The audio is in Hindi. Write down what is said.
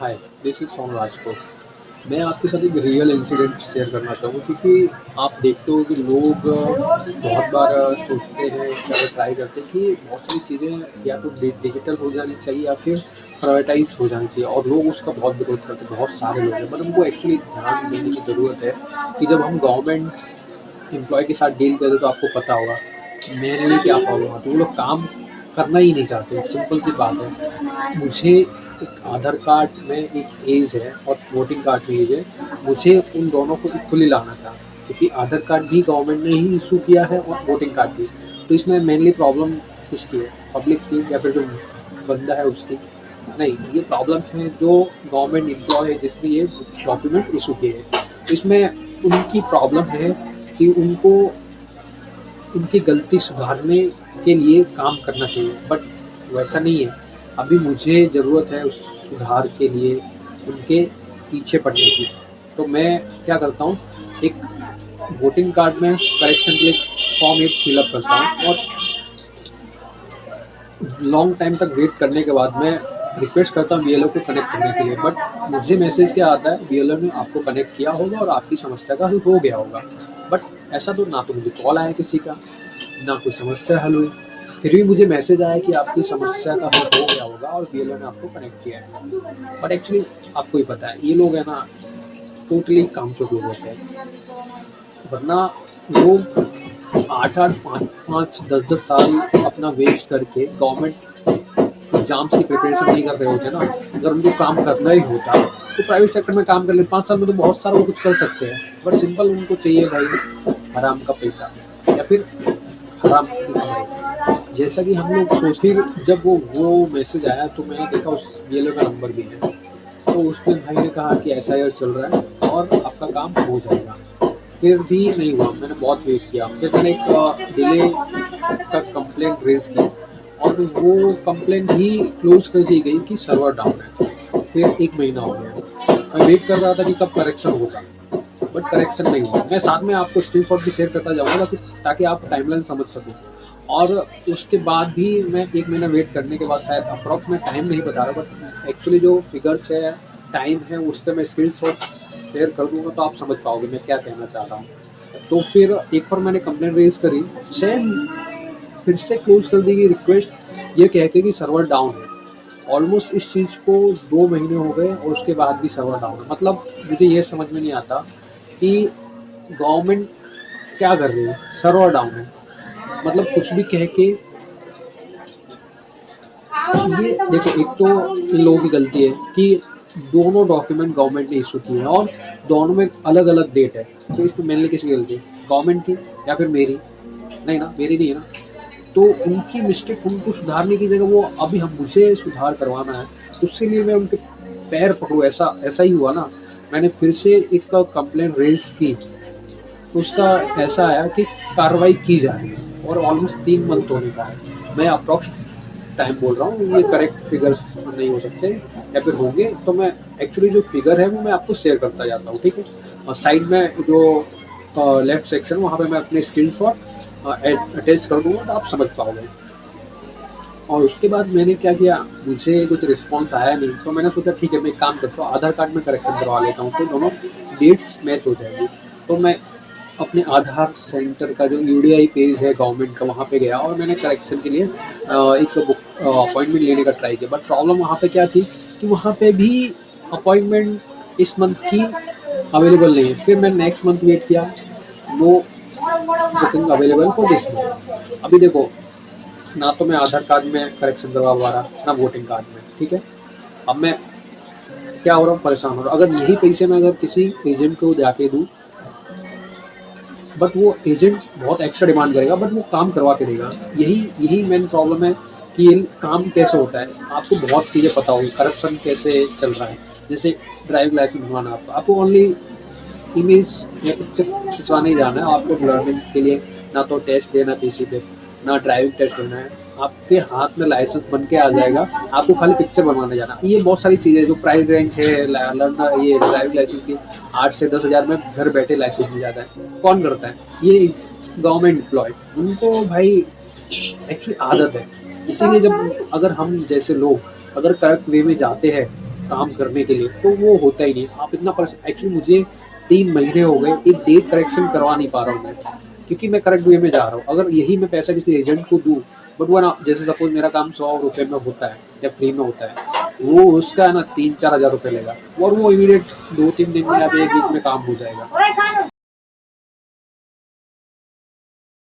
हाय, दिस इज़ सोम राजपूत। मैं आपके साथ एक रियल इंसिडेंट शेयर करना चाहूँगा क्योंकि आप देखते हो कि लोग बहुत बार सोचते हैं या ट्राई करते हैं कि बहुत सारी चीज़ें या तो डिजिटल हो जानी चाहिए या फिर प्राइवेटाइज़ हो जानी चाहिए और लोग उसका बहुत विरोध करते हैं, बहुत सारे लोग हैं। बट उनको एक्चुअली ध्यान देने की ज़रूरत है कि जब हम गवर्नमेंट एम्प्लॉय के साथ डील करें तो आपको पता होगा मेनली क्या प्रॉब्लम आती है। वो लोग काम करना ही नहीं चाहते, सिंपल सी बात है। मुझे एक आधार कार्ड में एक एज है और वोटिंग कार्ड में एज है, मुझे उन दोनों को इक्वली लाना था क्योंकि आधार कार्ड भी गवर्नमेंट ने ही इशू किया है और वोटिंग कार्ड भी। तो इसमें मेनली प्रॉब्लम किसकी है, पब्लिक की या फिर जो बंदा है उसकी? नहीं, ये प्रॉब्लम है जो गवर्नमेंट एम्प्लॉय है जिसने ये डॉक्यूमेंट इशू किए हैं। इसमें उनकी प्रॉब्लम है कि उनको उनकी गलती सुधारने के लिए काम करना चाहिए, बट वैसा नहीं है। अभी मुझे ज़रूरत है उस सुधार के लिए उनके पीछे पड़ने की। तो मैं क्या करता हूँ, एक वोटिंग कार्ड में करेक्शन के लिए फॉर्म एक फिलअप करता हूँ और लॉन्ग टाइम तक वेट करने के बाद मैं रिक्वेस्ट करता हूँ बीएलओ को कनेक्ट करने के लिए। बट मुझे मैसेज क्या आता है, बीएलओ ने आपको कनेक्ट किया होगा और आपकी समस्या का हल हो गया होगा। बट ऐसा तो ना तो मुझे कॉल आया किसी का, ना कोई समस्या हल हुई। फिर भी मुझे मैसेज आया कि आपकी समस्या का हल हो गया होगा और बीएलओ ने आपको कनेक्ट किया है। बट एक्चुअली आपको ही पता है ये लोग है ना, टोटली काम को जोड़ होते हैं। वरना लोग 8-8, 5-5, 10-10 साल अपना वेस्ट करके गवर्नमेंट एग्जाम्स की प्रिपरेशन नहीं कर रहे होते ना। अगर उनको काम करना ही होता तो प्राइवेट सेक्टर में काम कर ले, 5 साल में तो बहुत सारा वो कुछ कर सकते हैं। बट सिंपल उनको चाहिए भाई हराम का पैसा या फिर हराम की कमाई। जैसा कि हम लोग सोच, फिर जब वो मैसेज आया तो मैंने देखा उस बीएलओ का नंबर भी है। तो उसमें भाई ने कहा कि एसआईआर चल रहा है और आपका काम हो जाएगा। फिर भी नहीं हुआ, मैंने बहुत वेट किया। फिर मैंने एक डिले का कंप्लेंट रेज की और वो कंप्लेंट भी क्लोज कर दी गई कि सर्वर डाउन है। फिर 1 महीना हो गया, मैं वेट कर रहा था कि कब करेक्शन होगा, बट करेक्शन नहीं हुआ। मैं साथ में आपको स्क्रीनशॉट भी शेयर करता जाऊँगा ताकि आप टाइमलाइन समझ सको। और उसके बाद भी मैं 1 महीना वेट करने के बाद, शायद अप्रॉक्स मैं टाइम नहीं बता रहा बट एक्चुअली जो फिगर्स है, टाइम है, उससे मैं स्क्रीनशॉट शेयर कर दूँगा तो आप समझ पाओगे मैं क्या कहना चाह रहा हूँ। तो फिर एक बार मैंने कंप्लेंट रेज करी, सेम फिर से क्लोज कर दी गई रिक्वेस्ट ये कह के कि सर्वर डाउन है। ऑलमोस्ट इस चीज़ को 2 महीने हो गए और उसके बाद भी सर्वर डाउन है। मतलब मुझे ये समझ में नहीं आता कि गवर्नमेंट क्या कर रही है, सर्वर डाउन है मतलब कुछ भी कह के। ये देखो, एक तो इन लोगों की गलती है कि दोनों डॉक्यूमेंट गवर्नमेंट ने इशू किए हैं और दोनों में अलग अलग डेट है। तो इसमें मेनली किसकी गलती है, गवर्नमेंट की या फिर मेरी? नहीं ना, मेरी नहीं है ना। तो उनकी मिस्टेक उनको सुधारने की जगह वो अभी हम मुझे सुधार करवाना है, उसके लिए मैं उनके पैर पकड़ूँ, ऐसा ऐसा ही हुआ ना। मैंने फिर से एक कंप्लेंट रेज की तो उसका ऐसा आया कि कार्रवाई की जा रही है और ऑलमोस्ट 3 मंथ होने का है। मैं अप्रॉक्स टाइम बोल रहा हूँ, ये करेक्ट फिगर्स नहीं हो सकते या फिर होंगे तो मैं एक्चुअली जो फिगर है वो मैं आपको शेयर करता जाता हूँ, ठीक है। और साइड में जो लेफ्ट सेक्शन वहाँ पे मैं अपने स्क्रीनशॉट अटैच कर दूँगा तो आप समझ पाओगे। और उसके बाद मैंने क्या किया, मुझे कुछ रिस्पॉन्स आया नहीं तो मैंने सोचा ठीक है मैं एक काम करता हूँ, आधार कार्ड में करेक्शन करवा लेता हूँ तो दोनों डेट्स मैच हो जाएगी। तो मैं अपने आधार सेंटर का जो यूडीआई पेज है गवर्नमेंट का वहाँ पे गया और मैंने करेक्शन के लिए एक अपॉइंटमेंट लेने का ट्राई किया। बट प्रॉब्लम वहाँ पे क्या थी कि वहाँ पे भी अपॉइंटमेंट इस मंथ की अवेलेबल नहीं है। फिर मैं नेक्स्ट मंथ वेट किया, no booking available for this month. अभी देखो, ना तो मैं आधार कार्ड में करेक्शन करवा पा रहा, ना वोटिंग कार्ड में, ठीक है। अब मैं क्या हो रहा हूँ, परेशान हो रहा हूँ। अगर यही पैसे मैं अगर किसी एजेंट को जाके दूँ, बट वो एजेंट बहुत एक्स्ट्रा डिमांड करेगा बट वो काम करवा के देगा। यही यही मेन प्रॉब्लम है कि ये काम कैसे होता है। आपको बहुत चीज़ें पता होगी, करप्शन कैसे चल रहा है। जैसे ड्राइविंग लाइसेंस बनवाना, आपको ओनली इमेज या पिक्चर खिंचवाने ही जाना है। आपको लर्निंग के लिए ना तो टेस्ट देना पीसी पे, ना ड्राइविंग टेस्ट देना है। आपके हाथ में लाइसेंस बन के आ जाएगा, आपको खाली पिक्चर बनवाने जाना। ये बहुत सारी चीज़ें जो प्राइस रेंज है लर्नर ये ड्राइविंग लाइसेंस की 8 से 10 हज़ार में घर बैठे लाइसेंस मिल जाता है। कौन करता है ये? Government employ. उनको भाई एक्चुअली आदत है। इसीलिए जब अगर हम जैसे लोग अगर करेक्ट वे में जाते हैं काम करने के लिए, तो वो होता ही नहीं। आप इतना एक्चुअली मुझे 3 महीने हो गए, एक डेट करेक्शन करवा नहीं पा रहा हूँ मैं, क्योंकि मैं करेक्ट वे में जा रहा हूँ। अगर यही मैं पैसा किसी एजेंट को दूँ, बट वो ना, जैसे सपोज़ मेरा काम 100 रुपए में होता है या फ्री में होता है, वो उसका है ना 3-4 हज़ार रुपए लेगा, और वो इमीडिएट 2-3 दिन में या 1 वीक में काम हो जाएगा।